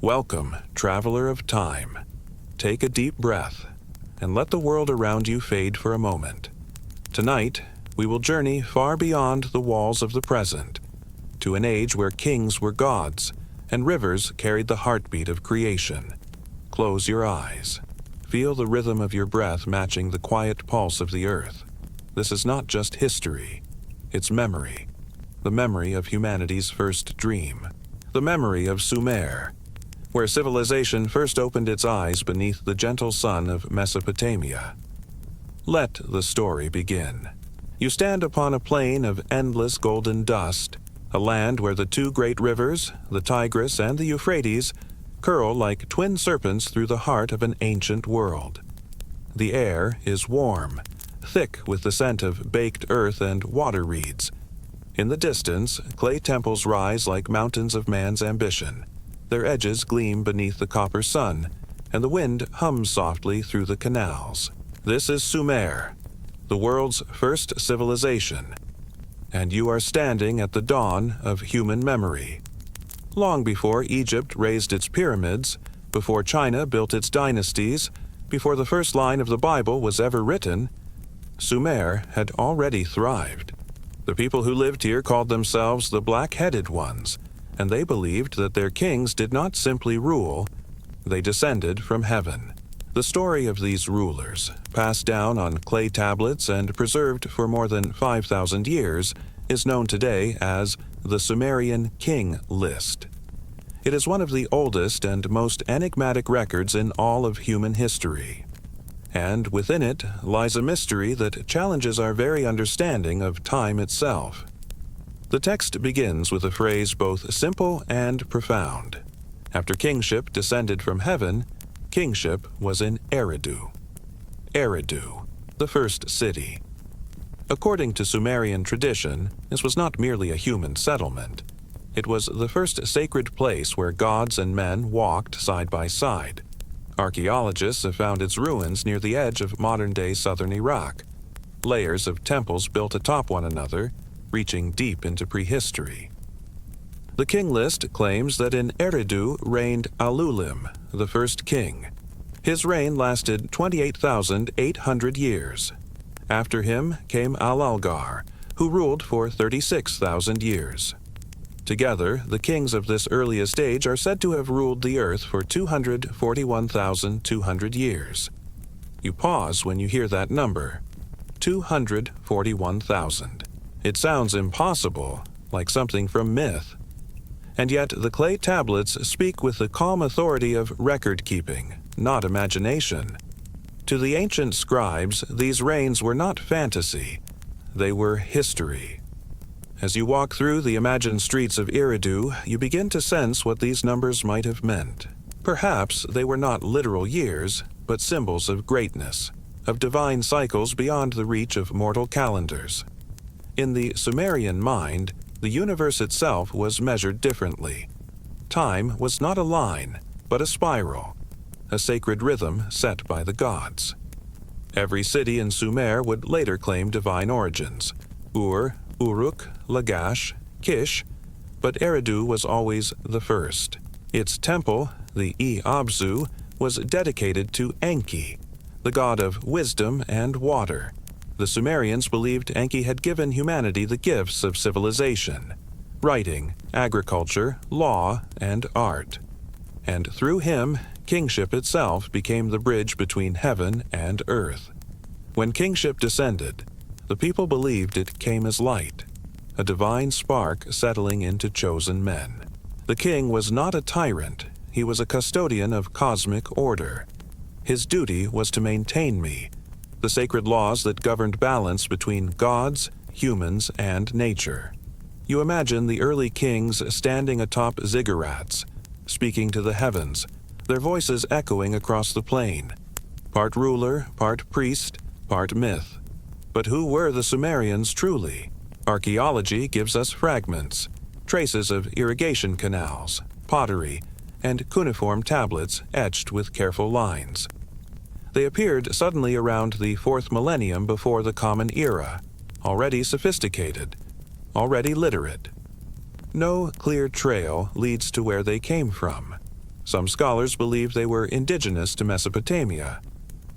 Welcome, traveler of time. Take a deep breath and let the world around you fade for a moment. Tonight, we will journey far beyond the walls of the present, to an age where kings were gods and rivers carried the heartbeat of creation. Close your eyes. Feel the rhythm of your breath matching the quiet pulse of the earth. This is not just history, it's memory. The memory of humanity's first dream. The memory of Sumer, where civilization first opened its eyes beneath the gentle sun of Mesopotamia. Let the story begin. You stand upon a plain of endless golden dust, a land where the two great rivers, the Tigris and the Euphrates, curl like twin serpents through the heart of an ancient world. The air is warm, thick with the scent of baked earth and water reeds. In the distance, clay temples rise like mountains of man's ambition. Their edges gleam beneath the copper sun, and the wind hums softly through the canals. This is Sumer, the world's first civilization, and you are standing at the dawn of human memory. Long before Egypt raised its pyramids, before China built its dynasties, before the first line of the Bible was ever written, Sumer had already thrived. The people who lived here called themselves the Black-Headed Ones, and they believed that their kings did not simply rule, they descended from heaven. The story of these rulers, passed down on clay tablets and preserved for more than 5,000 years, is known today as the Sumerian King List. It is one of the oldest and most enigmatic records in all of human history. And within it lies a mystery that challenges our very understanding of time itself. The text begins with a phrase both simple and profound. After kingship descended from heaven, kingship was in Eridu. Eridu, the first city. According to Sumerian tradition, this was not merely a human settlement. It was the first sacred place where gods and men walked side by side. Archaeologists have found its ruins near the edge of modern-day southern Iraq. Layers of temples built atop one another, reaching deep into prehistory. The King List claims that in Eridu reigned Alulim, the first king. His reign lasted 28,800 years. After him came Al-Algar, who ruled for 36,000 years. Together, the kings of this earliest age are said to have ruled the earth for 241,200 years. You pause when you hear that number, 241,000. It sounds impossible, like something from myth. And yet the clay tablets speak with the calm authority of record-keeping, not imagination. To the ancient scribes, these reigns were not fantasy, they were history. As you walk through the imagined streets of Eridu, you begin to sense what these numbers might have meant. Perhaps they were not literal years, but symbols of greatness, of divine cycles beyond the reach of mortal calendars. In the Sumerian mind, the universe itself was measured differently. Time was not a line, but a spiral, a sacred rhythm set by the gods. Every city in Sumer would later claim divine origins: Ur, Uruk, Lagash, Kish, but Eridu was always the first. Its temple, the Abzu, was dedicated to Enki, the god of wisdom and water. The Sumerians believed Enki had given humanity the gifts of civilization: writing, agriculture, law, and art. And through him, kingship itself became the bridge between heaven and earth. When kingship descended, the people believed it came as light, a divine spark settling into chosen men. The king was not a tyrant, he was a custodian of cosmic order. His duty was to maintain me, the sacred laws that governed balance between gods, humans, and nature. You imagine the early kings standing atop ziggurats, speaking to the heavens, their voices echoing across the plain. Part ruler, part priest, part myth. But who were the Sumerians truly? Archaeology gives us fragments, traces of irrigation canals, pottery, and cuneiform tablets etched with careful lines. They appeared suddenly around the 4th millennium before the Common Era, already sophisticated, already literate. No clear trail leads to where they came from. Some scholars believe they were indigenous to Mesopotamia.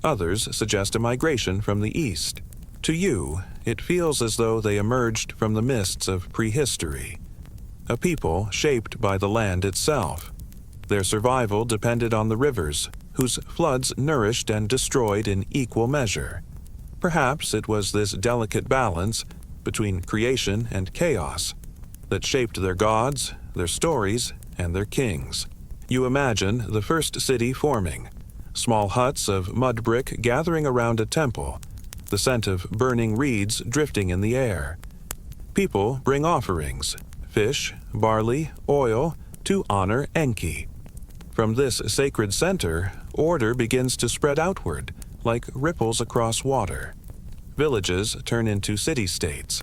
Others suggest a migration from the east. To you, it feels as though they emerged from the mists of prehistory, a people shaped by the land itself. Their survival depended on the rivers, whose floods nourished and destroyed in equal measure. Perhaps it was this delicate balance between creation and chaos that shaped their gods, their stories, and their kings. You imagine the first city forming, small huts of mud brick gathering around a temple, the scent of burning reeds drifting in the air. People bring offerings, fish, barley, oil, to honor Enki. From this sacred center, order begins to spread outward, like ripples across water. Villages turn into city-states.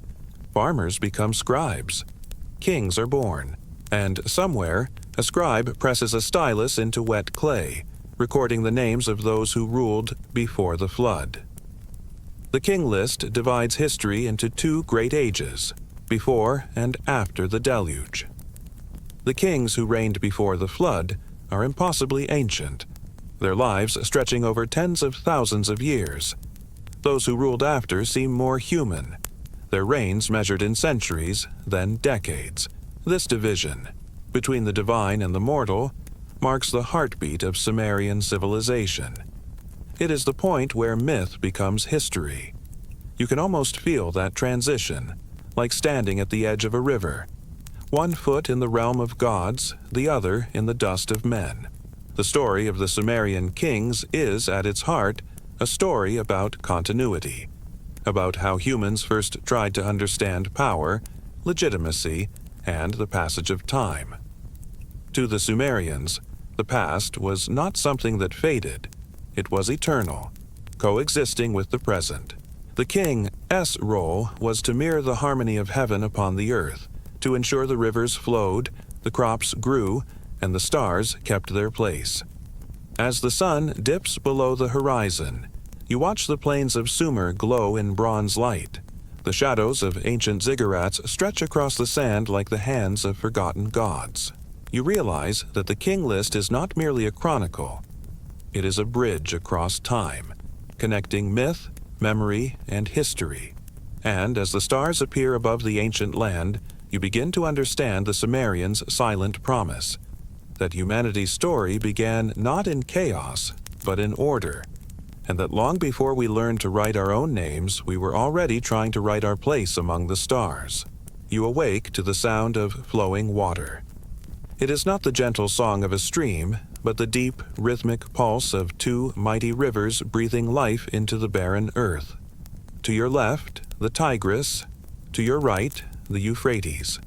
Farmers become scribes. Kings are born. And somewhere, a scribe presses a stylus into wet clay, recording the names of those who ruled before the flood. The King List divides history into two great ages, before and after the deluge. The kings who reigned before the flood are impossibly ancient, their lives stretching over tens of thousands of years. Those who ruled after seem more human, their reigns measured in centuries, then decades. This division, between the divine and the mortal, marks the heartbeat of Sumerian civilization. It is the point where myth becomes history. You can almost feel that transition, like standing at the edge of a river. One foot in the realm of gods, the other in the dust of men. The story of the Sumerian kings is, at its heart, a story about continuity, about how humans first tried to understand power, legitimacy, and the passage of time. To the Sumerians, the past was not something that faded. It was eternal, coexisting with the present. The king's role was to mirror the harmony of heaven upon the earth, to ensure the rivers flowed, the crops grew, and the stars kept their place. As the sun dips below the horizon, you watch the plains of Sumer glow in bronze light. The shadows of ancient ziggurats stretch across the sand like the hands of forgotten gods. You realize that the King List is not merely a chronicle. It is a bridge across time, connecting myth, memory, and history. And as the stars appear above the ancient land, you begin to understand the Sumerians' silent promise, that humanity's story began not in chaos, but in order, and that long before we learned to write our own names, we were already trying to write our place among the stars. You awake to the sound of flowing water. It is not the gentle song of a stream, but the deep, rhythmic pulse of two mighty rivers breathing life into the barren earth. To your left, the Tigris; to your right, the Euphrates.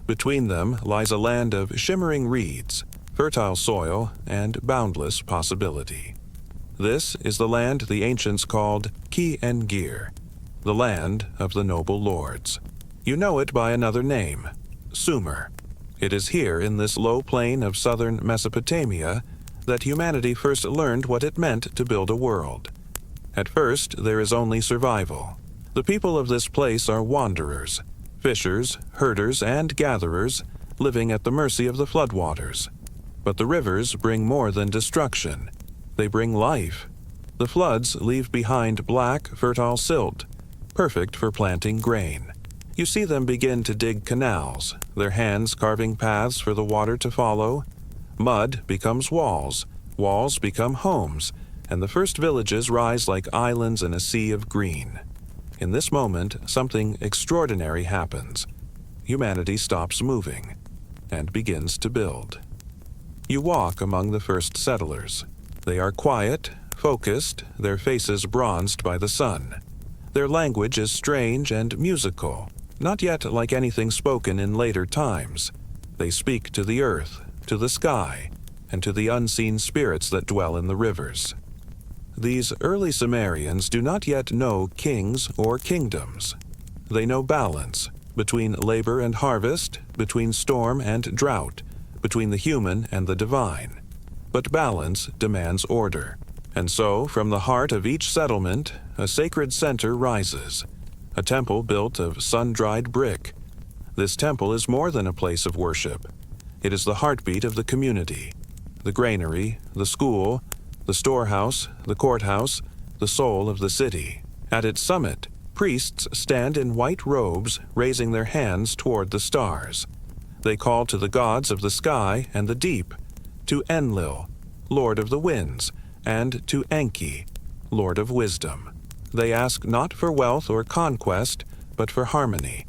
Between them lies a land of shimmering reeds, fertile soil, and boundless possibility. This is the land the ancients called Ki-en-Gir, the land of the noble lords. You know it by another name, Sumer. It is here in this low plain of southern Mesopotamia that humanity first learned what it meant to build a world. At first, there is only survival. The people of this place are wanderers, fishers, herders, and gatherers, living at the mercy of the floodwaters. But the rivers bring more than destruction. They bring life. The floods leave behind black, fertile silt, perfect for planting grain. You see them begin to dig canals, their hands carving paths for the water to follow. Mud becomes walls, walls become homes, and the first villages rise like islands in a sea of green. In this moment, something extraordinary happens. Humanity stops moving and begins to build. You walk among the first settlers. They are quiet, focused, their faces bronzed by the sun. Their language is strange and musical, not yet like anything spoken in later times. They speak to the earth, to the sky, and to the unseen spirits that dwell in the rivers. These early Sumerians do not yet know kings or kingdoms. They know balance, between labor and harvest, between storm and drought, between the human and the divine. But balance demands order. And so, from the heart of each settlement, a sacred center rises, a temple built of sun-dried brick. This temple is more than a place of worship. It is the heartbeat of the community, the granary, the school, the storehouse, the courthouse, the soul of the city. At its summit, priests stand in white robes, raising their hands toward the stars. They call to the gods of the sky and the deep, to Enlil, Lord of the winds, and to Enki, Lord of wisdom. They ask not for wealth or conquest, but for harmony,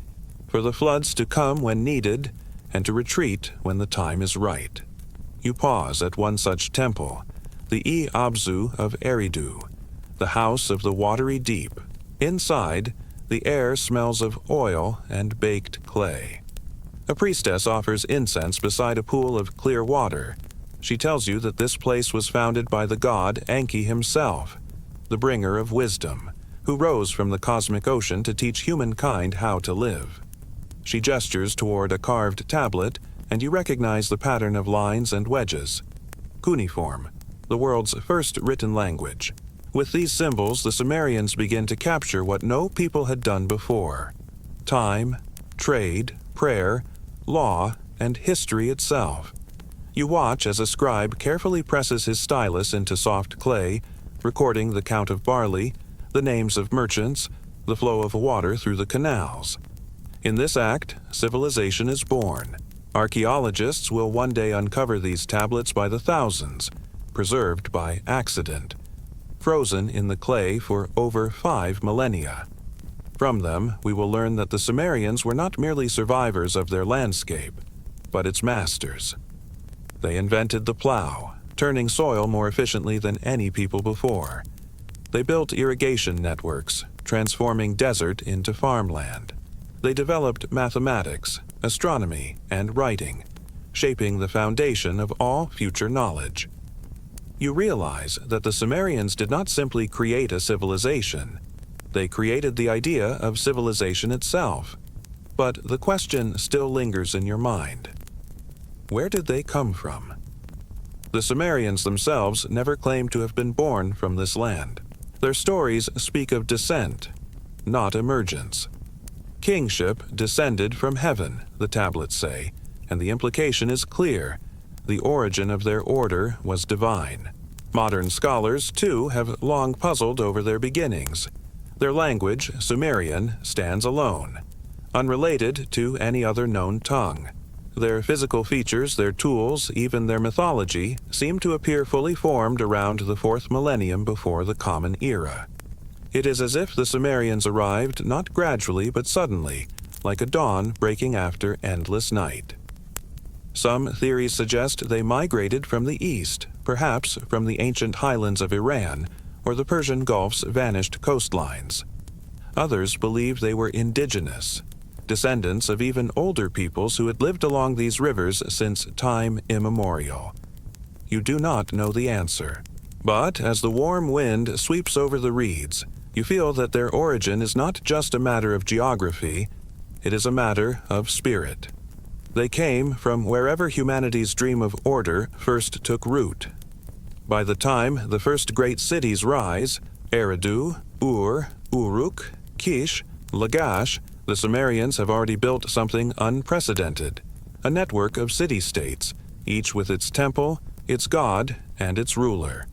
for the floods to come when needed, and to retreat when the time is right. You pause at one such temple, the Abzu of Eridu, the house of the watery deep. Inside, the air smells of oil and baked clay. A priestess offers incense beside a pool of clear water. She tells you that this place was founded by the god Enki himself, the bringer of wisdom, who rose from the cosmic ocean to teach humankind how to live. She gestures toward a carved tablet, and you recognize the pattern of lines and wedges. Cuneiform, the world's first written language. With these symbols, the Sumerians begin to capture what no people had done before: time, trade, prayer, law, and history itself. You watch as a scribe carefully presses his stylus into soft clay, recording the count of barley, the names of merchants, the flow of water through the canals. In this act, civilization is born. Archaeologists will one day uncover these tablets by the thousands, preserved by accident, frozen in the clay for over 5 millennia. From them, we will learn that the Sumerians were not merely survivors of their landscape, but its masters. They invented the plow, turning soil more efficiently than any people before. They built irrigation networks, transforming desert into farmland. They developed mathematics, astronomy, and writing, shaping the foundation of all future knowledge. You realize that the Sumerians did not simply create a civilization. They created the idea of civilization itself. But the question still lingers in your mind. Where did they come from? The Sumerians themselves never claimed to have been born from this land. Their stories speak of descent, not emergence. Kingship descended from heaven, the tablets say, and the implication is clear. The origin of their order was divine. Modern scholars, too, have long puzzled over their beginnings. Their language, Sumerian, stands alone, unrelated to any other known tongue. Their physical features, their tools, even their mythology, seem to appear fully formed around the 4th millennium before the Common Era. It is as if the Sumerians arrived not gradually but suddenly, like a dawn breaking after endless night. Some theories suggest they migrated from the east, perhaps from the ancient highlands of Iran or the Persian Gulf's vanished coastlines. Others believe they were indigenous, descendants of even older peoples who had lived along these rivers since time immemorial. You do not know the answer. But as the warm wind sweeps over the reeds, you feel that their origin is not just a matter of geography, it is a matter of spirit. They came from wherever humanity's dream of order first took root. By the time the first great cities rise, Eridu, Ur, Uruk, Kish, Lagash, the Sumerians have already built something unprecedented, a network of city-states, each with its temple, its god, and its ruler.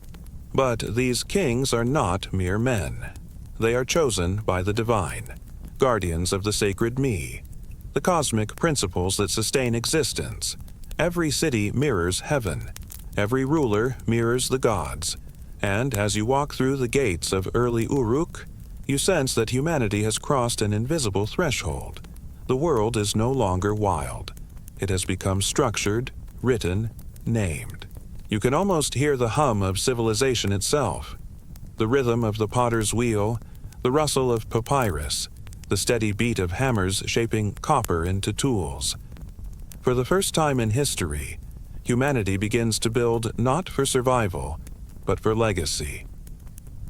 But these kings are not mere men. They are chosen by the divine, guardians of the sacred me, the cosmic principles that sustain existence. Every city mirrors heaven. Every ruler mirrors the gods. And as you walk through the gates of early Uruk, you sense that humanity has crossed an invisible threshold. The world is no longer wild. It has become structured, written, named. You can almost hear the hum of civilization itself, the rhythm of the potter's wheel, the rustle of papyrus, the steady beat of hammers shaping copper into tools. For the first time in history, humanity begins to build not for survival, but for legacy.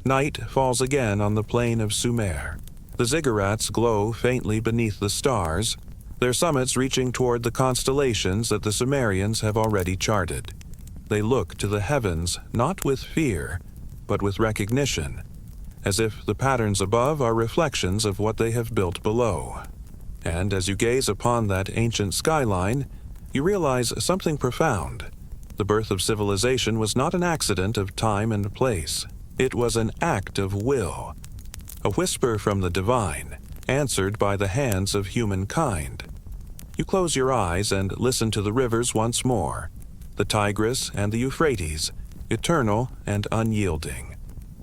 Night falls again on the plain of Sumer. The ziggurats glow faintly beneath the stars, their summits reaching toward the constellations that the Sumerians have already charted. They look to the heavens not with fear, but with recognition, as if the patterns above are reflections of what they have built below. And as you gaze upon that ancient skyline, you realize something profound. The birth of civilization was not an accident of time and place. It was an act of will, a whisper from the divine, answered by the hands of humankind. You close your eyes and listen to the rivers once more, the Tigris and the Euphrates, eternal and unyielding.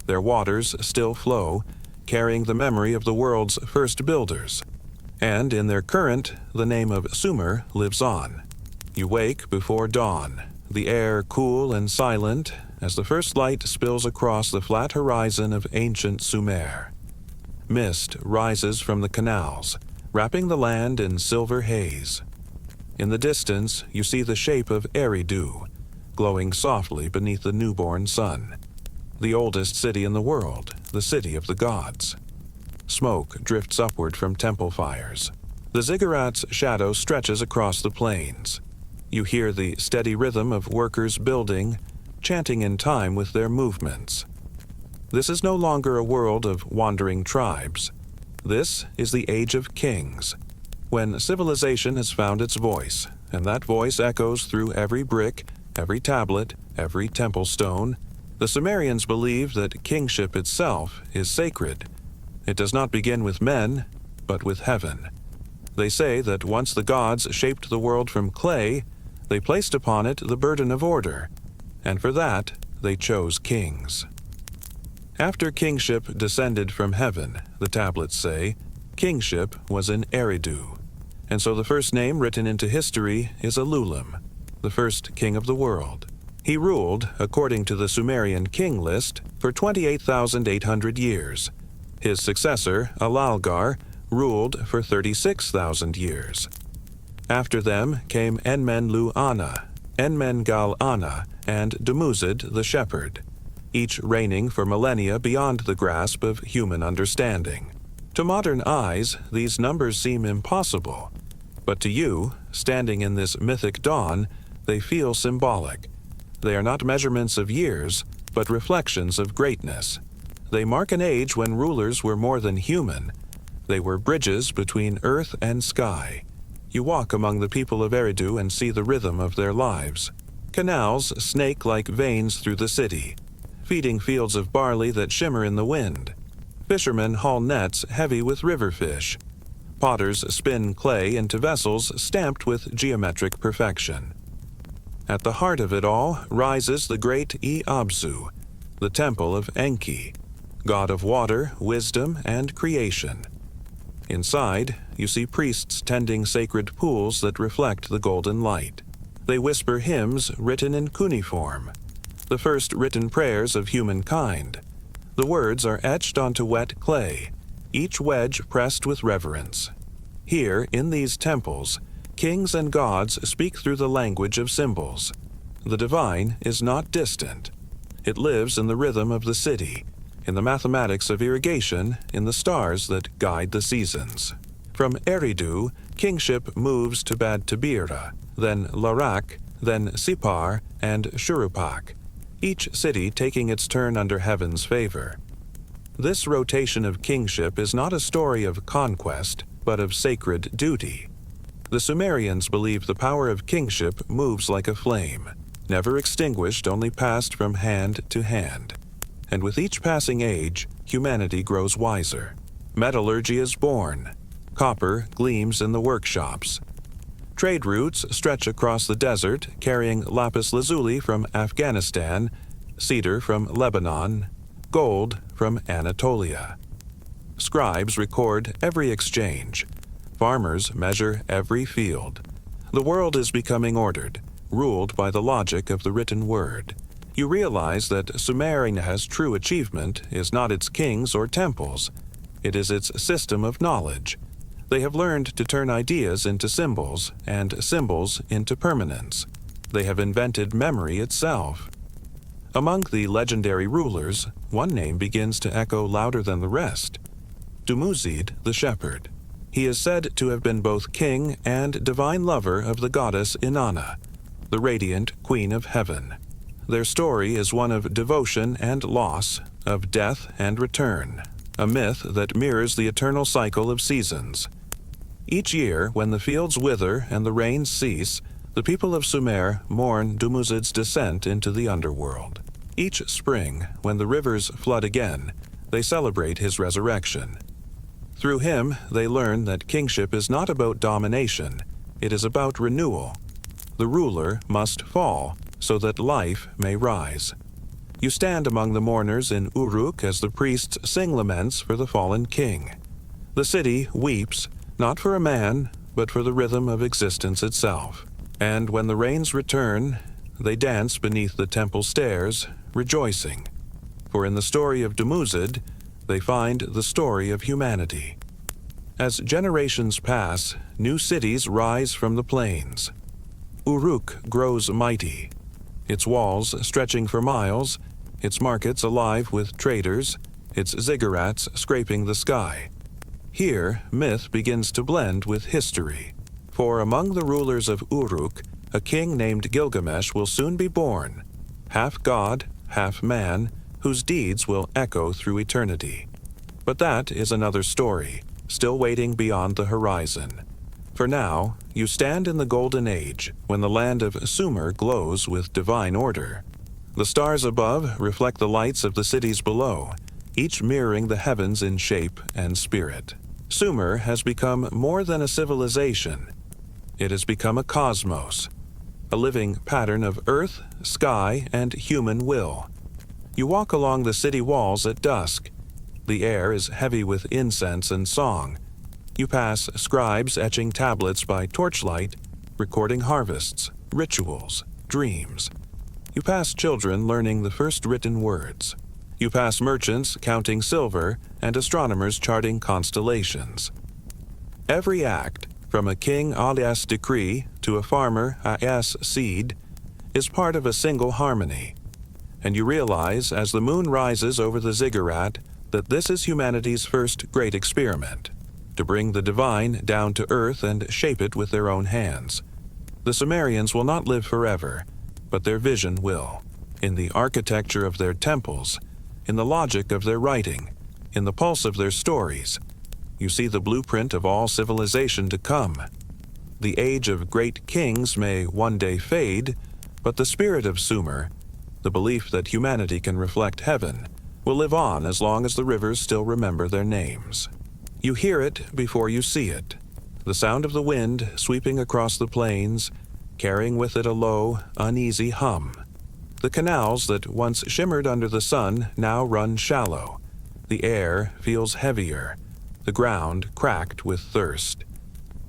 Their waters still flow, carrying the memory of the world's first builders. And in their current, the name of Sumer lives on. You wake before dawn, the air cool and silent as the first light spills across the flat horizon of ancient Sumer. Mist rises from the canals, wrapping the land in silver haze. In the distance, you see the shape of Eridu, glowing softly beneath the newborn sun. The oldest city in the world, the city of the gods. Smoke drifts upward from temple fires. The ziggurat's shadow stretches across the plains. You hear the steady rhythm of workers building, chanting in time with their movements. This is no longer a world of wandering tribes. This is the age of kings, when civilization has found its voice, and that voice echoes through every brick, every tablet, every temple stone. The Sumerians believe that kingship itself is sacred. It does not begin with men, but with heaven. They say that once the gods shaped the world from clay, they placed upon it the burden of order, and for that they chose kings. After kingship descended from heaven, the tablets say, kingship was in Eridu, and so the first name written into history is Alulim, the first king of the world. He ruled, according to the Sumerian King List, for 28,800 years. His successor, Alalgar, ruled for 36,000 years. After them came Enmenlu-Ana, Enmengal-Ana, and Dumuzid the shepherd, each reigning for millennia beyond the grasp of human understanding. To modern eyes, these numbers seem impossible, but to you, standing in this mythic dawn, they feel symbolic. They are not measurements of years, but reflections of greatness. They mark an age when rulers were more than human. They were bridges between earth and sky. You walk among the people of Eridu and see the rhythm of their lives. Canals snake like veins through the city, feeding fields of barley that shimmer in the wind. Fishermen haul nets heavy with river fish. Potters spin clay into vessels stamped with geometric perfection. At the heart of it all rises the great Abzu, the temple of Enki, god of water, wisdom, and creation. Inside, you see priests tending sacred pools that reflect the golden light. They whisper hymns written in cuneiform, the first written prayers of humankind. The words are etched onto wet clay, each wedge pressed with reverence. Here, in these temples, kings and gods speak through the language of symbols. The divine is not distant. It lives in the rhythm of the city, in the mathematics of irrigation, in the stars that guide the seasons. From Eridu, kingship moves to Bad Tabira, then Larak, then Sipar, and Shurupak, each city taking its turn under heaven's favor. This rotation of kingship is not a story of conquest, but of sacred duty. The Sumerians believed the power of kingship moves like a flame, never extinguished, only passed from hand to hand. And with each passing age, humanity grows wiser. Metallurgy is born. Copper gleams in the workshops. Trade routes stretch across the desert, carrying lapis lazuli from Afghanistan, cedar from Lebanon, gold from Anatolia. Scribes record every exchange. Farmers measure every field. The world is becoming ordered, ruled by the logic of the written word. You realize that Sumer's true achievement is not its kings or temples. It is its system of knowledge. They have learned to turn ideas into symbols, and symbols into permanence. They have invented memory itself. Among the legendary rulers, one name begins to echo louder than the rest: Dumuzid the shepherd. He is said to have been both king and divine lover of the goddess Inanna, the radiant queen of heaven. Their story is one of devotion and loss, of death and return, a myth that mirrors the eternal cycle of seasons. Each year, when the fields wither and the rains cease, the The people of Sumer mourn Dumuzid's descent into the underworld. Each spring, when the rivers flood again, they celebrate his resurrection. Through him, they learn that kingship is not about domination, it is about renewal. The ruler must fall so that life may rise. You stand among the mourners in Uruk as the priests sing laments for the fallen king. The city weeps, not for a man, but for the rhythm of existence itself. And when the rains return, they dance beneath the temple stairs, rejoicing. For in the story of Dumuzid, they find the story of humanity. As generations pass, new cities rise from the plains. Uruk grows mighty, its walls stretching for miles, its markets alive with traders, its ziggurats scraping the sky. Here, myth begins to blend with history. For among the rulers of Uruk, a king named Gilgamesh will soon be born, half god, half man, whose deeds will echo through eternity. But that is another story, still waiting beyond the horizon. For now, you stand in the Golden Age, when the land of Sumer glows with divine order. The stars above reflect the lights of the cities below, each mirroring the heavens in shape and spirit. Sumer has become more than a civilization. It has become a cosmos, a living pattern of earth, sky, and human will. You walk along the city walls at dusk. The air is heavy with incense and song. You pass scribes etching tablets by torchlight, recording harvests, rituals, dreams. You pass children learning the first written words. You pass merchants counting silver and astronomers charting constellations. Every act, from a king alias decree to a farmer alias seed, is part of a single harmony. And you realize as the moon rises over the ziggurat that this is humanity's first great experiment, to bring the divine down to earth and shape it with their own hands. The Sumerians will not live forever, but their vision will. In the architecture of their temples, in the logic of their writing, in the pulse of their stories, you see the blueprint of all civilization to come. The age of great kings may one day fade, but the spirit of Sumer, the belief that humanity can reflect heaven, will live on as long as the rivers still remember their names. You hear it before you see it, the sound of the wind sweeping across the plains, carrying with it a low, uneasy hum. The canals that once shimmered under the sun now run shallow. The air feels heavier, the ground cracked with thirst.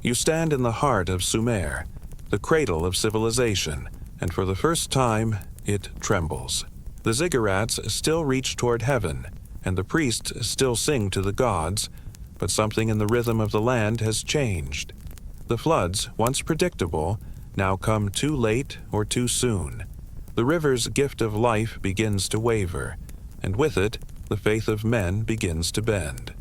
You stand in the heart of Sumer, the cradle of civilization, and for the first time, it trembles. The ziggurats still reach toward heaven, and the priests still sing to the gods, but something in the rhythm of the land has changed. The floods, once predictable, now come too late or too soon. The river's gift of life begins to waver, and with it, the faith of men begins to bend.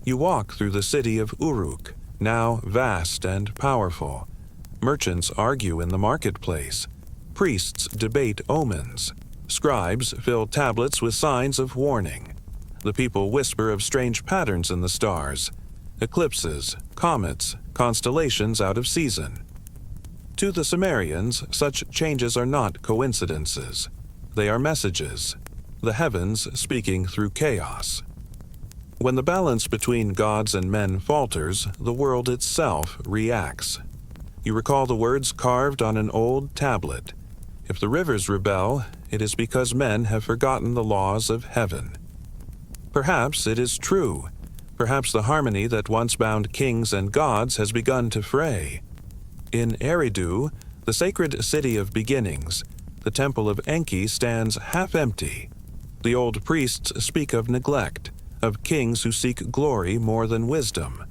You walk through the city of Uruk, now vast and powerful. Merchants argue in the marketplace. Priests debate omens. Scribes fill tablets with signs of warning. The people whisper of strange patterns in the stars, eclipses, comets, constellations out of season. To the Sumerians, such changes are not coincidences. They are messages, the heavens speaking through chaos. When the balance between gods and men falters, the world itself reacts. You recall the words carved on an old tablet. If the rivers rebel, it is because men have forgotten the laws of heaven. Perhaps it is true. Perhaps the harmony that once bound kings and gods has begun to fray. In Eridu, the sacred city of beginnings, the temple of Enki stands half empty. The old priests speak of neglect, of kings who seek glory more than wisdom.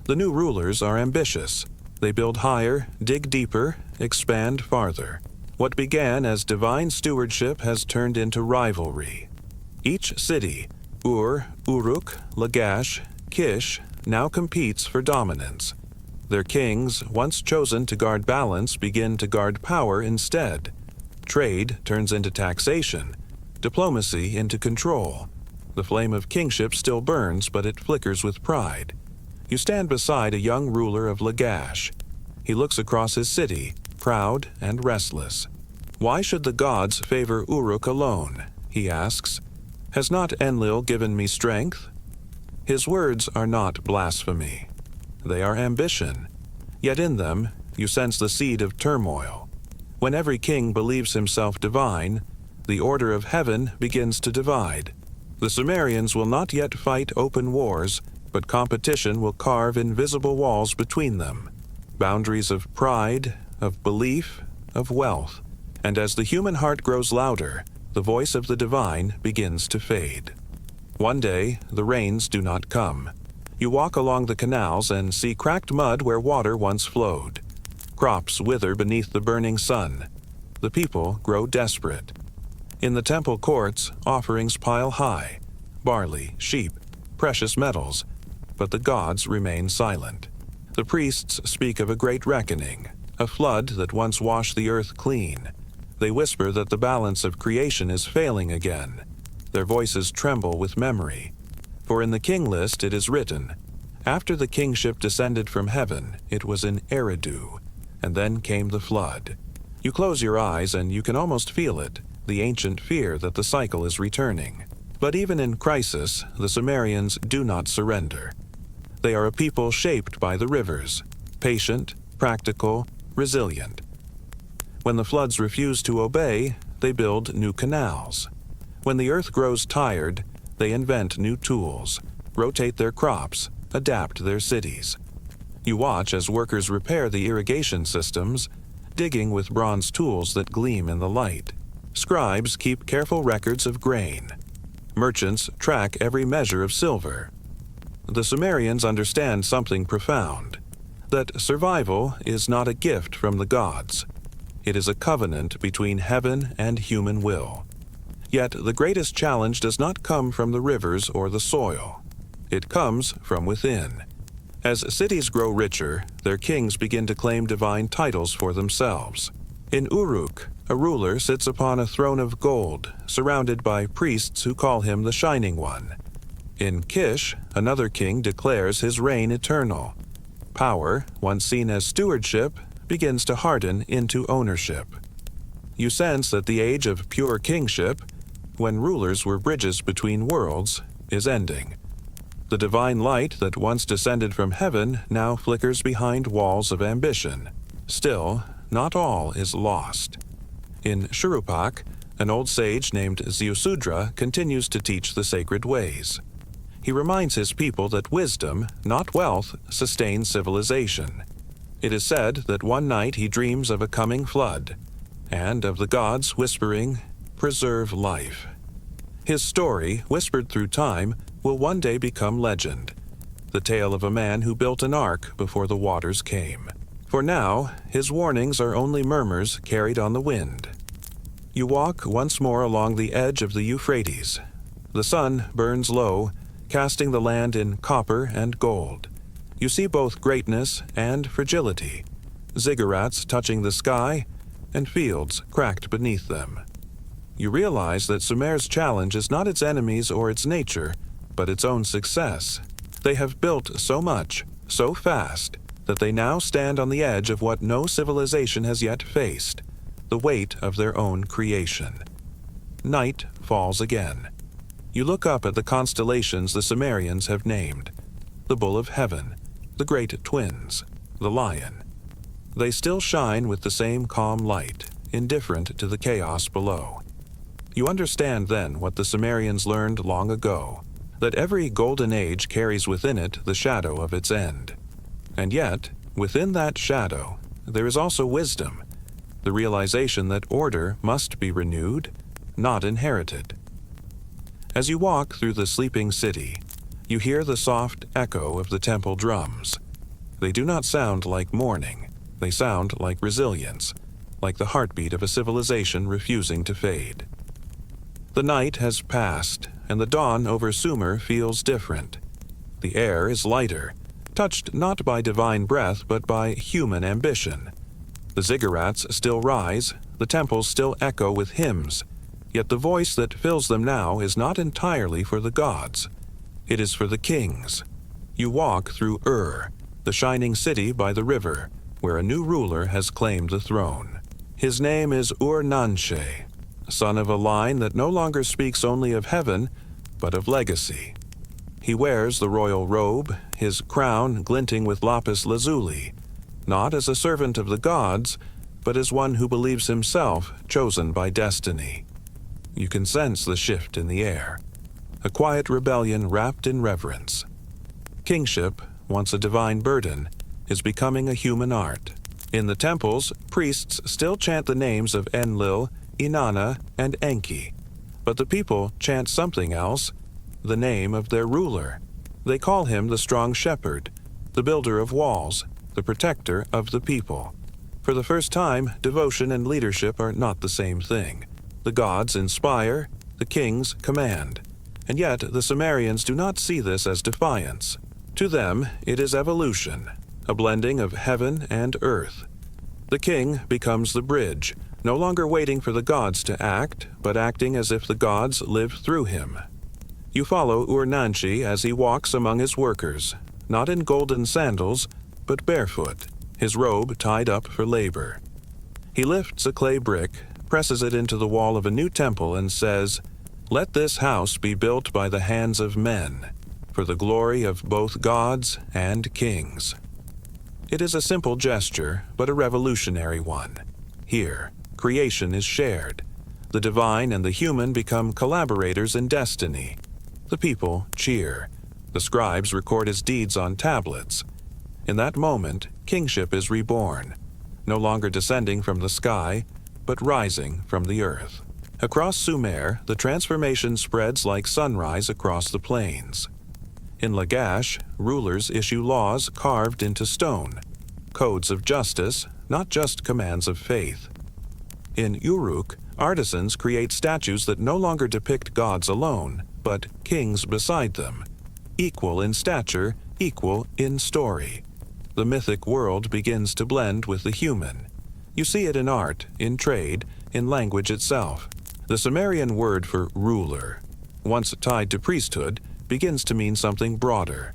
The new rulers are ambitious. They build higher, dig deeper, expand farther. What began as divine stewardship has turned into rivalry. Each city, Ur, Uruk, Lagash, Kish, now competes for dominance. Their kings, once chosen to guard balance, begin to guard power instead. Trade turns into taxation, diplomacy into control. The flame of kingship still burns, but it flickers with pride. You stand beside a young ruler of Lagash. He looks across his city, proud and restless. "Why should the gods favor Uruk alone?" he asks. "Has not Enlil given me strength?" His words are not blasphemy. They are ambition. Yet in them, you sense the seed of turmoil. When every king believes himself divine, the order of heaven begins to divide. The Sumerians will not yet fight open wars, but competition will carve invisible walls between them, boundaries of pride, of belief, of wealth. And as the human heart grows louder, the voice of the divine begins to fade. One day, the rains do not come. You walk along the canals and see cracked mud where water once flowed. Crops wither beneath the burning sun. The people grow desperate. In the temple courts, offerings pile high: barley, sheep, precious metals. But the gods remain silent. The priests speak of a great reckoning, a flood that once washed the earth clean. They whisper that the balance of creation is failing again. Their voices tremble with memory. For in the King List it is written, "After the kingship descended from heaven, it was in Eridu, and then came the flood." You close your eyes and you can almost feel it, the ancient fear that the cycle is returning. But even in crisis, the Sumerians do not surrender. They are a people shaped by the rivers, patient, practical, resilient. When the floods refuse to obey, they build new canals. When the earth grows tired, they invent new tools, rotate their crops, adapt their cities. You watch as workers repair the irrigation systems, digging with bronze tools that gleam in the light. Scribes keep careful records of grain. Merchants track every measure of silver. The Sumerians understand something profound, that survival is not a gift from the gods. It is a covenant between heaven and human will. Yet the greatest challenge does not come from the rivers or the soil. It comes from within. As cities grow richer, their kings begin to claim divine titles for themselves. In Uruk, a ruler sits upon a throne of gold, surrounded by priests who call him the Shining One. In Kish, another king declares his reign eternal. Power, once seen as stewardship, begins to harden into ownership. You sense that the age of pure kingship, when rulers were bridges between worlds, is ending. The divine light that once descended from heaven now flickers behind walls of ambition. Still, not all is lost. In Shurupak, an old sage named Ziusudra continues to teach the sacred ways. He reminds his people that wisdom, not wealth, sustains civilization. It is said that one night he dreams of a coming flood, and of the gods whispering, "Preserve life." His story, whispered through time, will one day become legend, the tale of a man who built an ark before the waters came. For now, his warnings are only murmurs carried on the wind. You walk once more along the edge of the Euphrates. The sun burns low, casting the land in copper and gold. You see both greatness and fragility, ziggurats touching the sky, and fields cracked beneath them. You realize that Sumer's challenge is not its enemies or its nature, but its own success. They have built so much, so fast, that they now stand on the edge of what no civilization has yet faced, the weight of their own creation. Night falls again. You look up at the constellations the Sumerians have named: the Bull of Heaven, the Great Twins, the Lion. They still shine with the same calm light, indifferent to the chaos below. You understand then what the Sumerians learned long ago, that every golden age carries within it the shadow of its end. And yet, within that shadow, there is also wisdom, the realization that order must be renewed, not inherited. As you walk through the sleeping city, you hear the soft echo of the temple drums. They do not sound like mourning. They sound like resilience, like the heartbeat of a civilization refusing to fade. The night has passed, and the dawn over Sumer feels different. The air is lighter, touched not by divine breath but by human ambition. The ziggurats still rise, the temples still echo with hymns, yet the voice that fills them now is not entirely for the gods. It is for the kings. You walk through Ur, the shining city by the river, where a new ruler has claimed the throne. His name is Ur-Nanshe, son of a line that no longer speaks only of heaven, but of legacy. He wears the royal robe, his crown glinting with lapis lazuli, not as a servant of the gods, but as one who believes himself chosen by destiny. You can sense the shift in the air, a quiet rebellion wrapped in reverence. Kingship, once a divine burden, is becoming a human art. In the temples, priests still chant the names of Enlil, Inanna, and Enki, but the people chant something else, the name of their ruler. They call him the strong shepherd, the builder of walls, the protector of the people. For the first time, devotion and leadership are not the same thing. The gods inspire, the kings command. And yet, the Sumerians do not see this as defiance. To them, it is evolution, a blending of heaven and earth. The king becomes the bridge, no longer waiting for the gods to act, but acting as if the gods live through him. You follow Ur-Nanshe as he walks among his workers, not in golden sandals, but barefoot, his robe tied up for labor. He lifts a clay brick, presses it into the wall of a new temple, and says, "Let this house be built by the hands of men, for the glory of both gods and kings." It is a simple gesture, but a revolutionary one. Here, creation is shared. The divine and the human become collaborators in destiny. The people cheer. The scribes record his deeds on tablets. In that moment, kingship is reborn, no longer descending from the sky, but rising from the earth. Across Sumer, the transformation spreads like sunrise across the plains. In Lagash, rulers issue laws carved into stone, codes of justice, not just commands of faith. In Uruk, artisans create statues that no longer depict gods alone, but kings beside them. Equal in stature, equal in story. The mythic world begins to blend with the human. You see it in art, in trade, in language itself. The Sumerian word for ruler, once tied to priesthood, begins to mean something broader.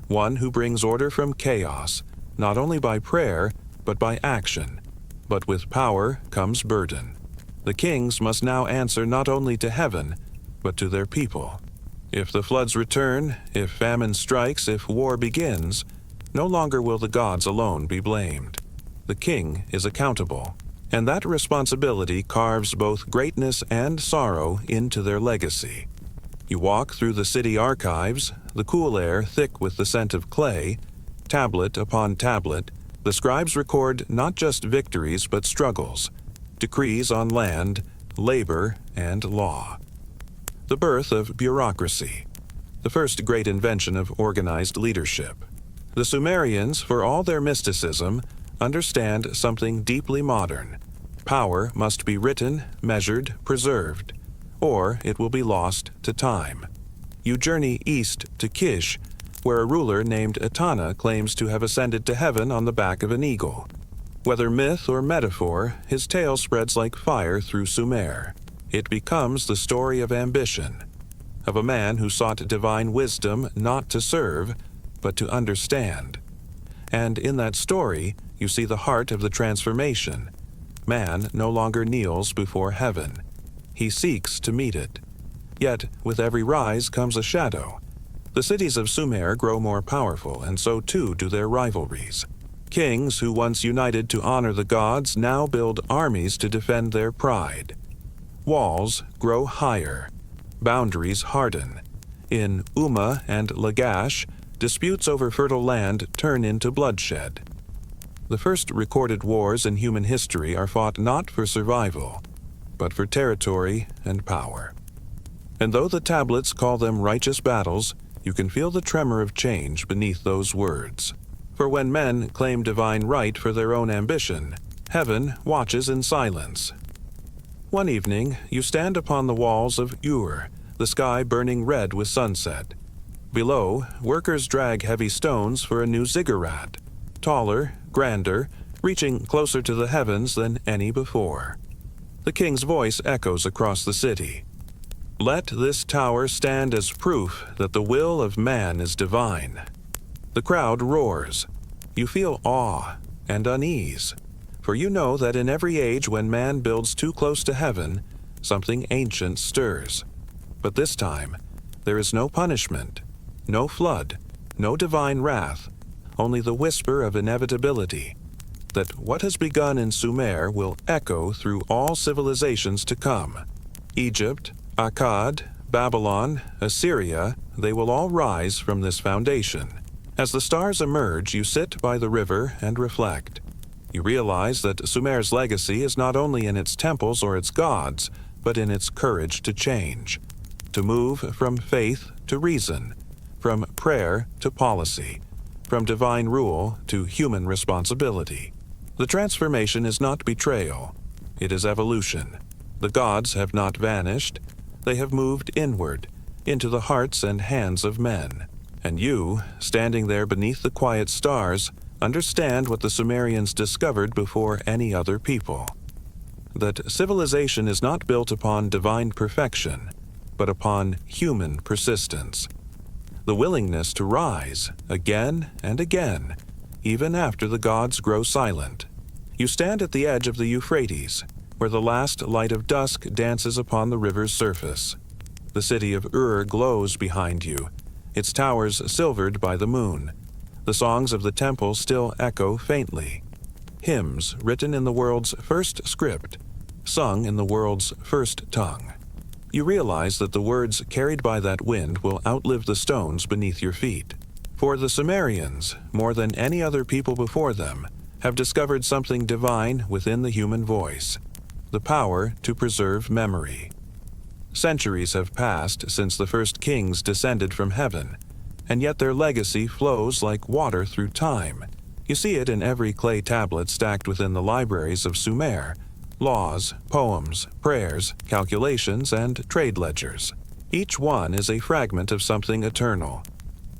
One who brings order from chaos, not only by prayer, but by action. But with power comes burden. The kings must now answer not only to heaven, but to their people. If the floods return, if famine strikes, if war begins, no longer will the gods alone be blamed. The king is accountable, and that responsibility carves both greatness and sorrow into their legacy. You walk through the city archives, the cool air thick with the scent of clay. Tablet upon tablet, the scribes record not just victories but struggles, decrees on land, labor, and law. The birth of bureaucracy, the first great invention of organized leadership. The Sumerians, for all their mysticism, understand something deeply modern. Power must be written, measured, preserved, or it will be lost to time. You journey east to Kish, where a ruler named Etana claims to have ascended to heaven on the back of an eagle. Whether myth or metaphor, his tale spreads like fire through Sumer. It becomes the story of ambition, of a man who sought divine wisdom not to serve, but to understand. And in that story, you see the heart of the transformation. Man no longer kneels before heaven. He seeks to meet it. Yet, with every rise comes a shadow. The cities of Sumer grow more powerful, and so too do their rivalries. Kings who once united to honor the gods now build armies to defend their pride. Walls grow higher. Boundaries harden. In Umma and Lagash, disputes over fertile land turn into bloodshed. The first recorded wars in human history are fought not for survival, but for territory and power. And though the tablets call them righteous battles, you can feel the tremor of change beneath those words. For when men claim divine right for their own ambition, heaven watches in silence. One evening, you stand upon the walls of Ur, the sky burning red with sunset. Below, workers drag heavy stones for a new ziggurat, taller, grander, reaching closer to the heavens than any before. The king's voice echoes across the city. Let this tower stand as proof that the will of man is divine. The crowd roars. You feel awe, and unease. For you know that in every age when man builds too close to heaven, something ancient stirs. But this time, there is no punishment, no flood, no divine wrath, only the whisper of inevitability, that what has begun in Sumer will echo through all civilizations to come. Egypt, Akkad, Babylon, Assyria, they will all rise from this foundation. As the stars emerge, you sit by the river and reflect. You realize that Sumer's legacy is not only in its temples or its gods, but in its courage to change, to move from faith to reason, from prayer to policy, from divine rule to human responsibility. The transformation is not betrayal, it is evolution. The gods have not vanished, they have moved inward, into the hearts and hands of men. And you, standing there beneath the quiet stars, understand what the Sumerians discovered before any other people. That civilization is not built upon divine perfection, but upon human persistence. The willingness to rise again and again, even after the gods grow silent. You stand at the edge of the Euphrates, where the last light of dusk dances upon the river's surface. The city of Ur glows behind you, its towers silvered by the moon. The songs of the temple still echo faintly. Hymns written in the world's first script, sung in the world's first tongue. You realize that the words carried by that wind will outlive the stones beneath your feet. For the Sumerians, more than any other people before them, have discovered something divine within the human voice, the power to preserve memory. Centuries have passed since the first kings descended from heaven, and yet their legacy flows like water through time. You see it in every clay tablet stacked within the libraries of Sumer, laws, poems, prayers, calculations, and trade ledgers. Each one is a fragment of something eternal.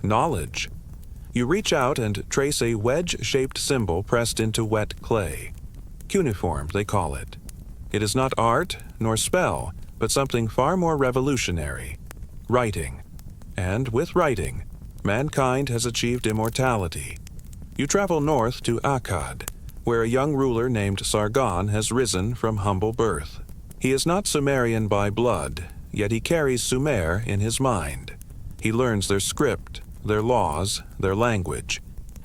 Knowledge. You reach out and trace a wedge-shaped symbol pressed into wet clay. Cuneiform, they call it. It is not art nor spell, but something far more revolutionary. Writing. And with writing, mankind has achieved immortality. You travel north to Akkad, where a young ruler named Sargon has risen from humble birth. He is not Sumerian by blood, yet he carries Sumer in his mind. He learns their script, their laws, their language.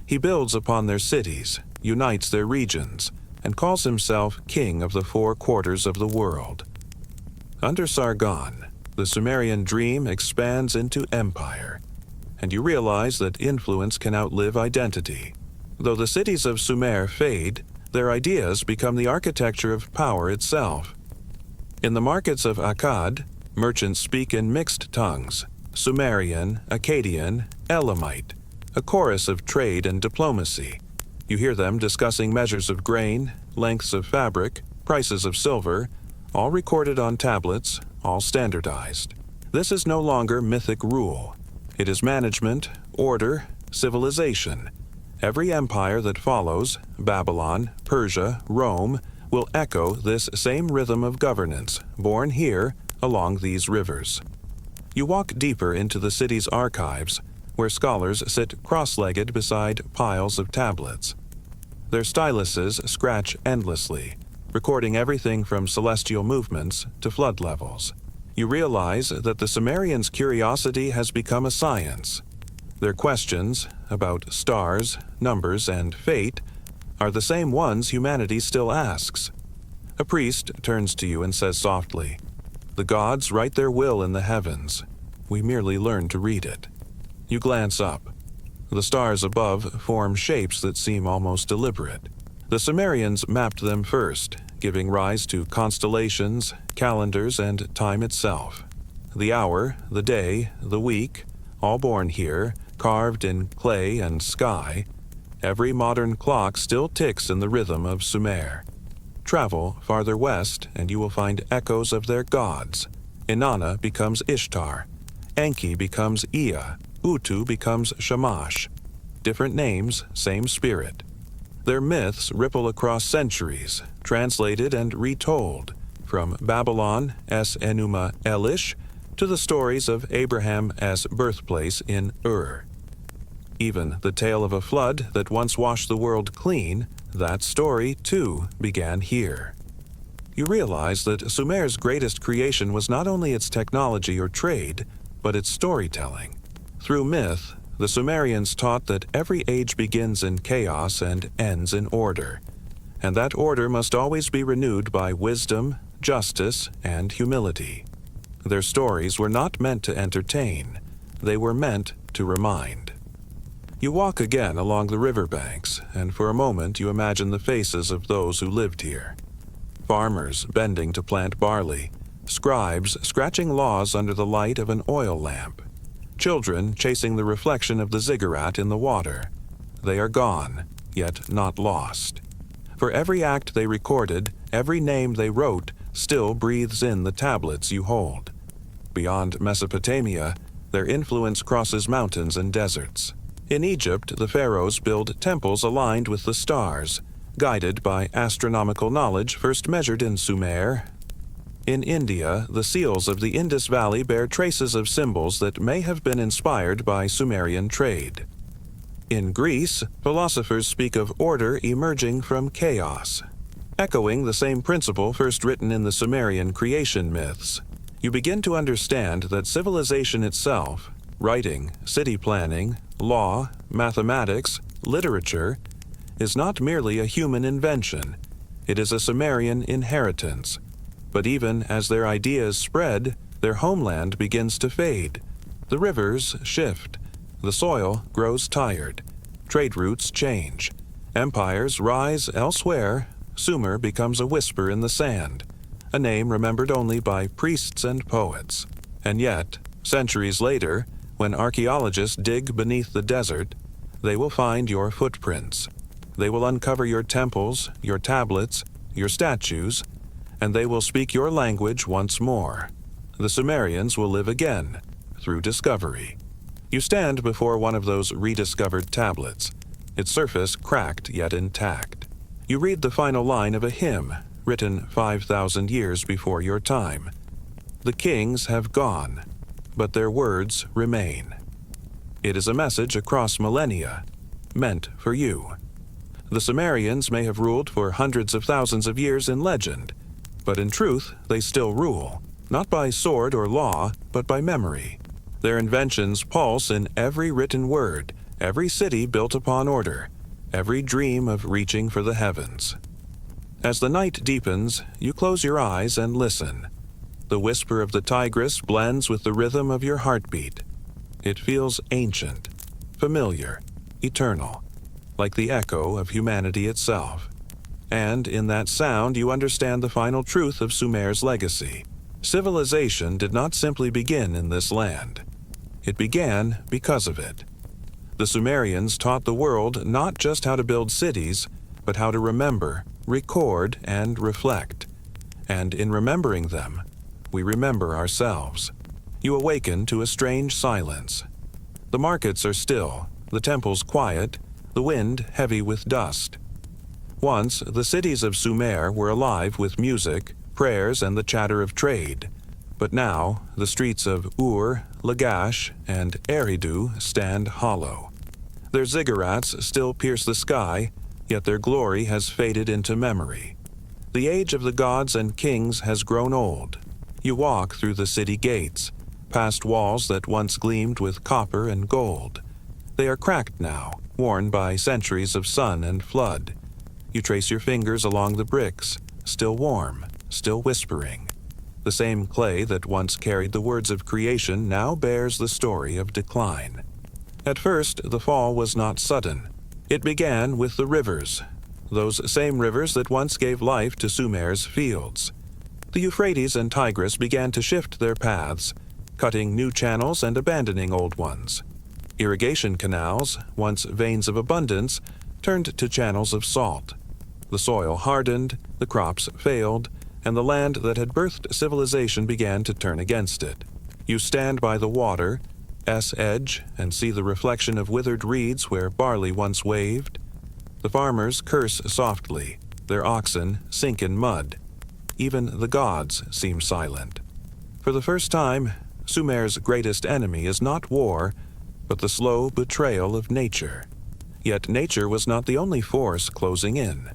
He builds upon their cities, unites their regions, and calls himself king of the 4 quarters of the world. Under Sargon, the Sumerian dream expands into empire, and you realize that influence can outlive identity. Though the cities of Sumer fade, their ideas become the architecture of power itself. In the markets of Akkad, merchants speak in mixed tongues, Sumerian, Akkadian, Elamite, a chorus of trade and diplomacy. You hear them discussing measures of grain, lengths of fabric, prices of silver, all recorded on tablets, all standardized. This is no longer mythic rule. It is management, order, civilization. Every empire that follows, Babylon, Persia, Rome, will echo this same rhythm of governance, born here along these rivers. You walk deeper into the city's archives, where scholars sit cross-legged beside piles of tablets. Their styluses scratch endlessly, recording everything from celestial movements to flood levels. You realize that the Sumerians' curiosity has become a science. Their questions about stars, numbers, and fate are the same ones humanity still asks. A priest turns to you and says softly, "The gods write their will in the heavens. We merely learn to read it." You glance up. The stars above form shapes that seem almost deliberate. The Sumerians mapped them first, giving rise to constellations, calendars, and time itself. The hour, the day, the week, all born here, carved in clay and sky. Every modern clock still ticks in the rhythm of Sumer. Travel farther west and you will find echoes of their gods. Inanna becomes Ishtar. Enki becomes Ea. Utu becomes Shamash. Different names, same spirit. Their myths ripple across centuries, translated and retold, from Babylon S. Enuma Elish to the stories of Abraham S. birthplace in Ur. Even the tale of a flood that once washed the world clean, That story, too, began here. You realize that Sumer's greatest creation was not only its technology or trade, but its storytelling. Through myth, the Sumerians taught that every age begins in chaos and ends in order, and that order must always be renewed by wisdom, justice, and humility. Their stories were not meant to entertain, they were meant to remind. You walk again along the riverbanks, and for a moment you imagine the faces of those who lived here. Farmers bending to plant barley, scribes scratching laws under the light of an oil lamp, children chasing the reflection of the ziggurat in the water. They are gone, yet not lost. For every act they recorded, every name they wrote, still breathes in the tablets you hold. Beyond Mesopotamia, their influence crosses mountains and deserts. In Egypt, the pharaohs build temples aligned with the stars, guided by astronomical knowledge first measured in Sumer. In India, the seals of the Indus Valley bear traces of symbols that may have been inspired by Sumerian trade. In Greece, philosophers speak of order emerging from chaos, echoing the same principle first written in the Sumerian creation myths. You begin to understand that civilization itself, writing, city planning, law, mathematics, literature, is not merely a human invention. It is a Sumerian inheritance. But even as their ideas spread, their homeland begins to fade. The rivers shift. The soil grows tired. Trade routes change. Empires rise elsewhere. Sumer becomes a whisper in the sand, a name remembered only by priests and poets. And yet, centuries later, when archaeologists dig beneath the desert, they will find your footprints. They will uncover your temples, your tablets, your statues, and they will speak your language once more. The Sumerians will live again, through discovery. You stand before one of those rediscovered tablets, its surface cracked yet intact. You read the final line of a hymn, written 5,000 years before your time. The kings have gone, but their words remain. It is a message across millennia, meant for you. The Sumerians may have ruled for hundreds of thousands of years in legend, but in truth they still rule, not by sword or law, but by memory. Their inventions pulse in every written word, every city built upon order, every dream of reaching for the heavens. As the night deepens, you close your eyes and listen. The whisper of the Tigris blends with the rhythm of your heartbeat. It feels ancient, familiar, eternal, like the echo of humanity itself. And in that sound you understand the final truth of Sumer's legacy. Civilization did not simply begin in this land. It began because of it. The Sumerians taught the world not just how to build cities, but how to remember, record, and reflect. And in remembering them, we remember ourselves. You awaken to a strange silence. The markets are still, the temples quiet, the wind heavy with dust. Once, the cities of Sumer were alive with music, prayers, and the chatter of trade. But now, the streets of Ur, Lagash, and Eridu stand hollow. Their ziggurats still pierce the sky, yet their glory has faded into memory. The age of the gods and kings has grown old. You walk through the city gates, past walls that once gleamed with copper and gold. They are cracked now, worn by centuries of sun and flood. You trace your fingers along the bricks, still warm, still whispering. The same clay that once carried the words of creation now bears the story of decline. At first, the fall was not sudden. It began with the rivers, those same rivers that once gave life to Sumer's fields. The Euphrates and Tigris began to shift their paths, cutting new channels and abandoning old ones. Irrigation canals, once veins of abundance, turned to channels of salt. The soil hardened, the crops failed, and the land that had birthed civilization began to turn against it. You stand by the water, edge, and see the reflection of withered reeds where barley once waved. The farmers curse softly, their oxen sink in mud. Even the gods seem silent. For the first time, Sumer's greatest enemy is not war, but the slow betrayal of nature. Yet nature was not the only force closing in.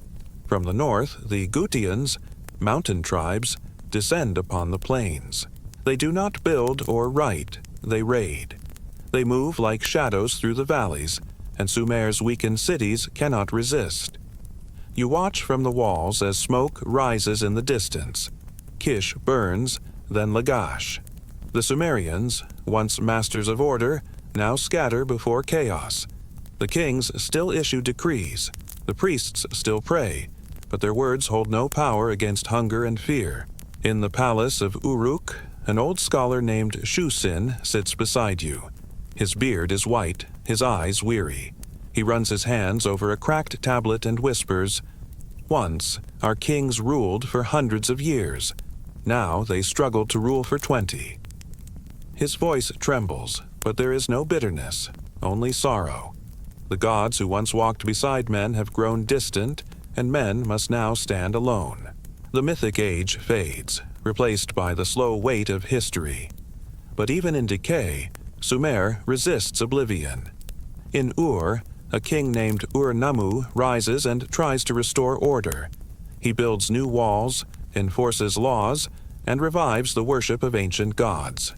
From the north, the Gutians, mountain tribes, descend upon the plains. They do not build or write, they raid. They move like shadows through the valleys, and Sumer's weakened cities cannot resist. You watch from the walls as smoke rises in the distance. Kish burns, then Lagash. The Sumerians, once masters of order, now scatter before chaos. The kings still issue decrees, the priests still pray, but their words hold no power against hunger and fear. In the palace of Uruk, an old scholar named Shusin sits beside you. His beard is white, his eyes weary. He runs his hands over a cracked tablet and whispers, "Once, our kings ruled for hundreds of years. Now they struggle to rule for 20. His voice trembles, but there is no bitterness, only sorrow. The gods who once walked beside men have grown distant, and men must now stand alone. The mythic age fades, replaced by the slow weight of history. But even in decay, Sumer resists oblivion. In Ur, a king named Ur-Nammu rises and tries to restore order. He builds new walls, enforces laws, and revives the worship of ancient gods.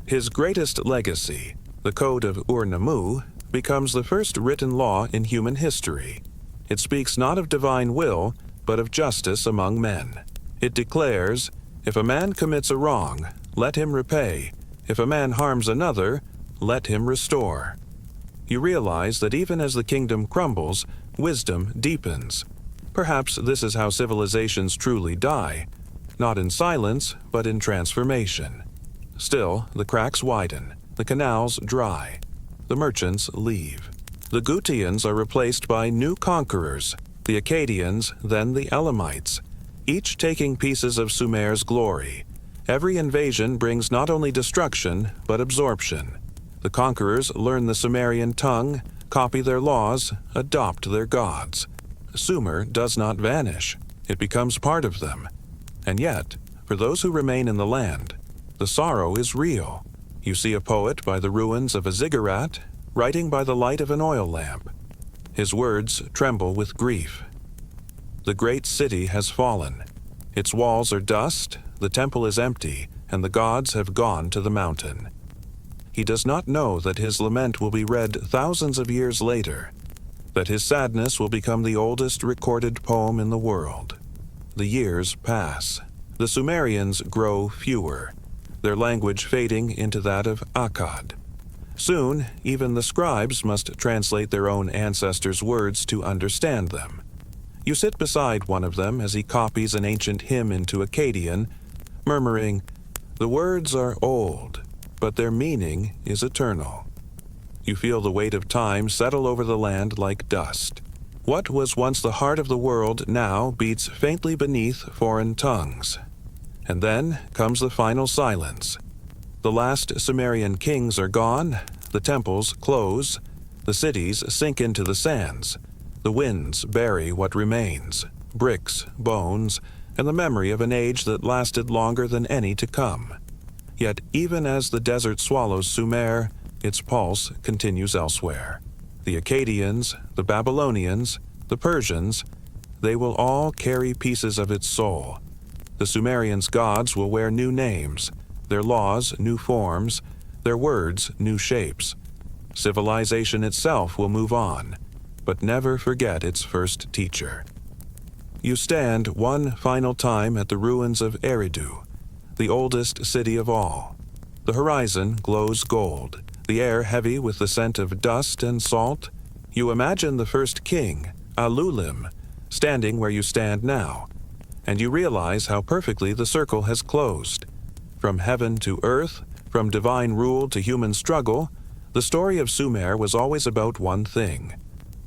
His greatest legacy, the Code of Ur-Nammu, becomes the first written law in human history. It speaks not of divine will, but of justice among men. It declares, if a man commits a wrong, let him repay. If a man harms another, let him restore. You realize that even as the kingdom crumbles, wisdom deepens. Perhaps this is how civilizations truly die, not in silence, but in transformation. Still, the cracks widen, the canals dry. The merchants leave. The Gutians are replaced by new conquerors, the Akkadians, then the Elamites, each taking pieces of Sumer's glory. Every invasion brings not only destruction, but absorption. The conquerors learn the Sumerian tongue, copy their laws, adopt their gods. Sumer does not vanish. It becomes part of them. And yet, for those who remain in the land, the sorrow is real. You see a poet by the ruins of a ziggurat, writing by the light of an oil lamp. His words tremble with grief. The great city has fallen. Its walls are dust, the temple is empty, and the gods have gone to the mountain. He does not know that his lament will be read thousands of years later, that his sadness will become the oldest recorded poem in the world. The years pass. The Sumerians grow fewer, their language fading into that of Akkad. Soon, even the scribes must translate their own ancestors' words to understand them. You sit beside one of them as he copies an ancient hymn into Akkadian, murmuring, "The words are old, but their meaning is eternal." You feel the weight of time settle over the land like dust. What was once the heart of the world now beats faintly beneath foreign tongues. And then comes the final silence. The last Sumerian kings are gone, the temples close, the cities sink into the sands, the winds bury what remains, bricks, bones, and the memory of an age that lasted longer than any to come. Yet even as the desert swallows Sumer, its pulse continues elsewhere. The Akkadians, the Babylonians, the Persians, they will all carry pieces of its soul. The Sumerians' gods will wear new names, their laws new forms, their words new shapes. Civilization itself will move on, but never forget its first teacher. You stand one final time at the ruins of Eridu, the oldest city of all. The horizon glows gold, the air heavy with the scent of dust and salt. You imagine the first king, Alulim, standing where you stand now, and you realize how perfectly the circle has closed. From heaven to earth, from divine rule to human struggle, the story of Sumer was always about one thing: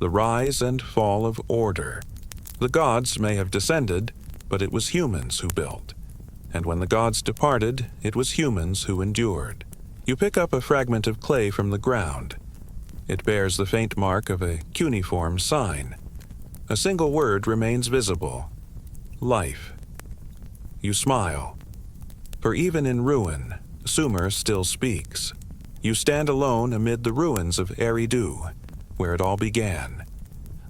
the rise and fall of order. The gods may have descended, but it was humans who built. And when the gods departed, it was humans who endured. You pick up a fragment of clay from the ground. It bears the faint mark of a cuneiform sign. A single word remains visible: life. You smile. For even in ruin, Sumer still speaks. You stand alone amid the ruins of Eridu, where it all began.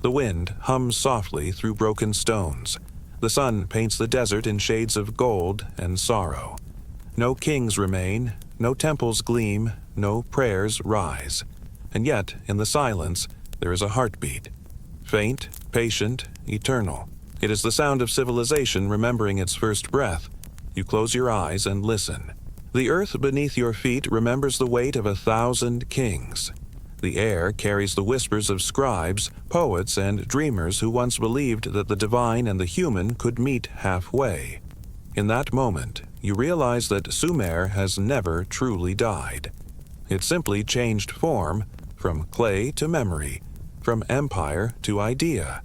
The wind hums softly through broken stones. The sun paints the desert in shades of gold and sorrow. No kings remain, no temples gleam, no prayers rise. And yet, in the silence, there is a heartbeat. Faint, patient, eternal. It is the sound of civilization remembering its first breath. You close your eyes and listen. The earth beneath your feet remembers the weight of 1,000 kings. The air carries the whispers of scribes, poets, and dreamers who once believed that the divine and the human could meet halfway. In that moment, you realize that Sumer has never truly died. It simply changed form, from clay to memory, from empire to idea.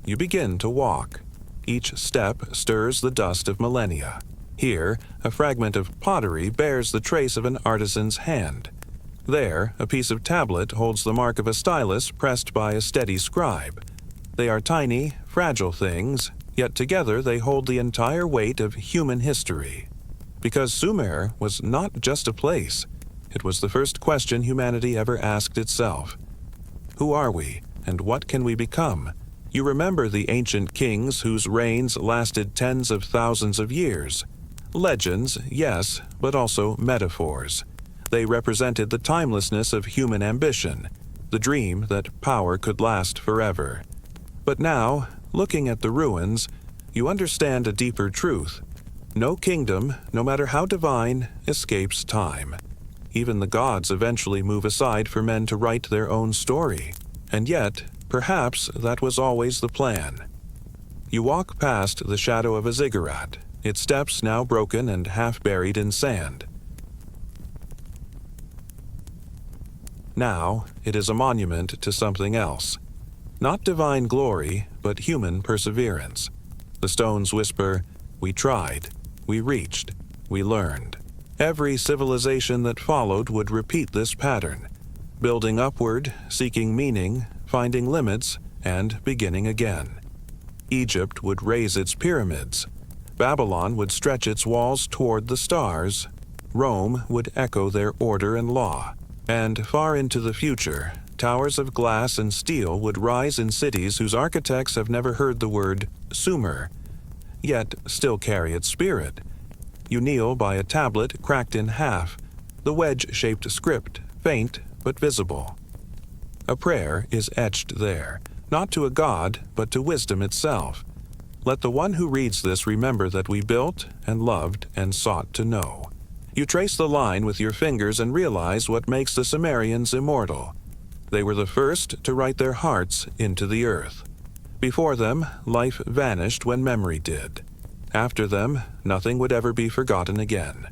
You begin to walk. Each step stirs the dust of millennia. Here, a fragment of pottery bears the trace of an artisan's hand. There, a piece of tablet holds the mark of a stylus pressed by a steady scribe. They are tiny, fragile things, yet together they hold the entire weight of human history. Because Sumer was not just a place, it was the first question humanity ever asked itself. Who are we, and what can we become? You remember the ancient kings whose reigns lasted tens of thousands of years. Legends, yes, but also metaphors. They represented the timelessness of human ambition, the dream that power could last forever. But now, looking at the ruins, you understand a deeper truth. No kingdom, no matter how divine, escapes time. Even the gods eventually move aside for men to write their own story. And yet, perhaps that was always the plan. You walk past the shadow of a ziggurat, its steps now broken and half buried in sand. Now, it is a monument to something else. Not divine glory, but human perseverance. The stones whisper, "We tried, we reached, we learned." Every civilization that followed would repeat this pattern, building upward, seeking meaning, finding limits, and beginning again. Egypt would raise its pyramids. Babylon would stretch its walls toward the stars. Rome would echo their order and law. And far into the future, towers of glass and steel would rise in cities whose architects have never heard the word Sumer, yet still carry its spirit. You kneel by a tablet cracked in half, the wedge-shaped script, faint but visible. A prayer is etched there, not to a god, but to wisdom itself. Let the one who reads this remember that we built and loved and sought to know. You trace the line with your fingers and realize what makes the Sumerians immortal. They were the first to write their hearts into the earth. Before them, life vanished when memory did. After them, nothing would ever be forgotten again.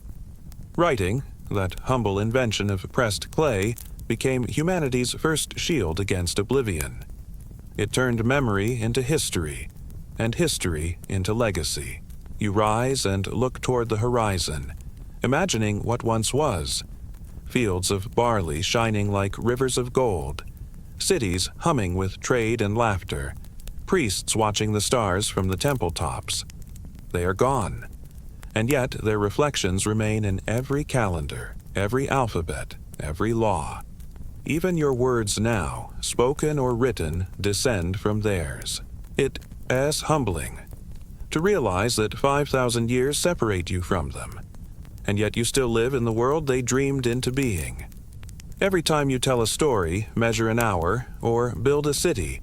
Writing, that humble invention of pressed clay, became humanity's first shield against oblivion. It turned memory into history, and history into legacy. You rise and look toward the horizon, imagining what once was. Fields of barley shining like rivers of gold, cities humming with trade and laughter, priests watching the stars from the temple tops. They are gone, and yet their reflections remain in every calendar, every alphabet, every law. Even your words now, spoken or written, descend from theirs. It is humbling to realize that 5,000 years separate you from them, and yet you still live in the world they dreamed into being. Every time you tell a story, measure an hour, or build a city,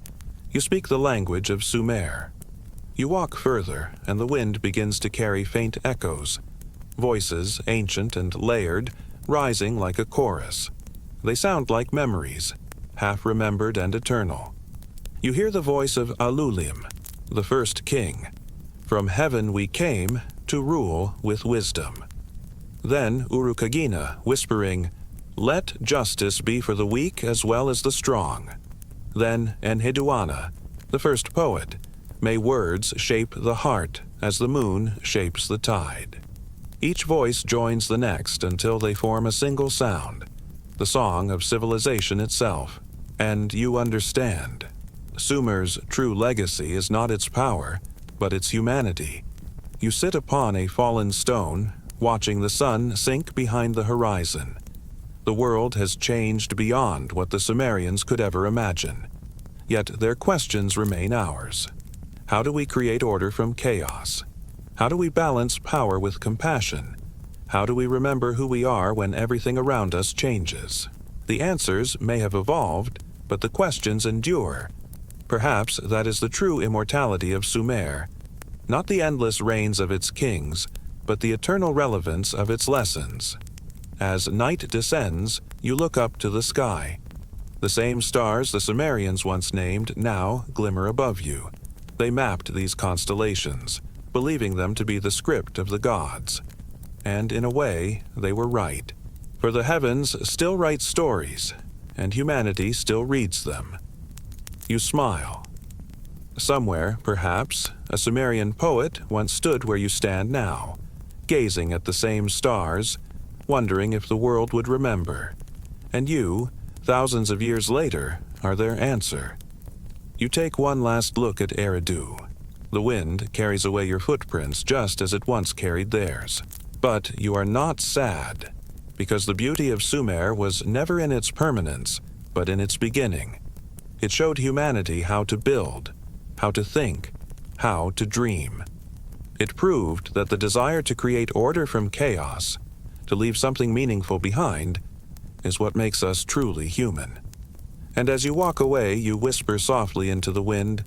you speak the language of Sumer. You walk further, and the wind begins to carry faint echoes, voices ancient and layered, rising like a chorus. They sound like memories, half-remembered and eternal. You hear the voice of Alulim, the first king. From heaven we came to rule with wisdom. Then Urukagina, whispering, "Let justice be for the weak as well as the strong." Then Enheduanna, the first poet, "May words shape the heart as the moon shapes the tide." Each voice joins the next until they form a single sound, the song of civilization itself. And you understand. Sumer's true legacy is not its power, but its humanity. You sit upon a fallen stone, watching the sun sink behind the horizon. The world has changed beyond what the Sumerians could ever imagine. yet their questions remain ours. How do we create order from chaos? How do we balance power with compassion? How do we remember who we are when everything around us changes? The answers may have evolved, but the questions endure. Perhaps that is the true immortality of Sumer, not the endless reigns of its kings, but the eternal relevance of its lessons. As night descends, you look up to the sky. The same stars the Sumerians once named now glimmer above you. They mapped these constellations, believing them to be the script of the gods. And in a way, they were right. For the heavens still write stories, and humanity still reads them. You smile. Somewhere, perhaps, a Sumerian poet once stood where you stand now, gazing at the same stars, wondering if the world would remember. And you, thousands of years later, are their answer. You take one last look at Eridu. The wind carries away your footprints just as it once carried theirs. But you are not sad, because the beauty of Sumer was never in its permanence, but in its beginning. It showed humanity how to build, how to think, how to dream. It proved that the desire to create order from chaos, to leave something meaningful behind, is what makes us truly human. And as you walk away, you whisper softly into the wind,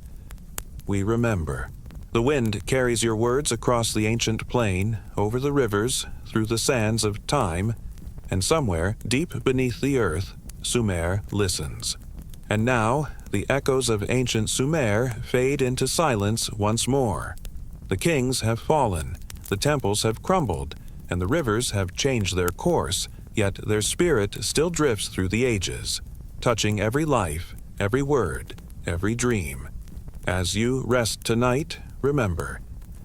"We remember." The wind carries your words across the ancient plain, over the rivers, through the sands of time, and somewhere, deep beneath the earth, Sumer listens. And now, the echoes of ancient Sumer fade into silence once more. The kings have fallen, the temples have crumbled, and the rivers have changed their course, yet their spirit still drifts through the ages, touching every life, every word, every dream. As you rest tonight, remember,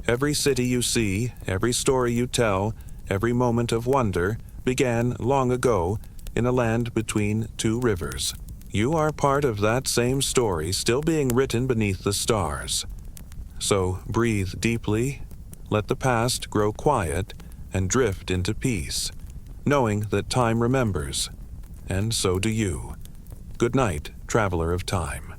every city you see, every story you tell, every moment of wonder began long ago in a land between two rivers. You are part of that same story still being written beneath the stars. So breathe deeply, let the past grow quiet, and drift into peace, knowing that time remembers, and so do you. Good night, traveler of time.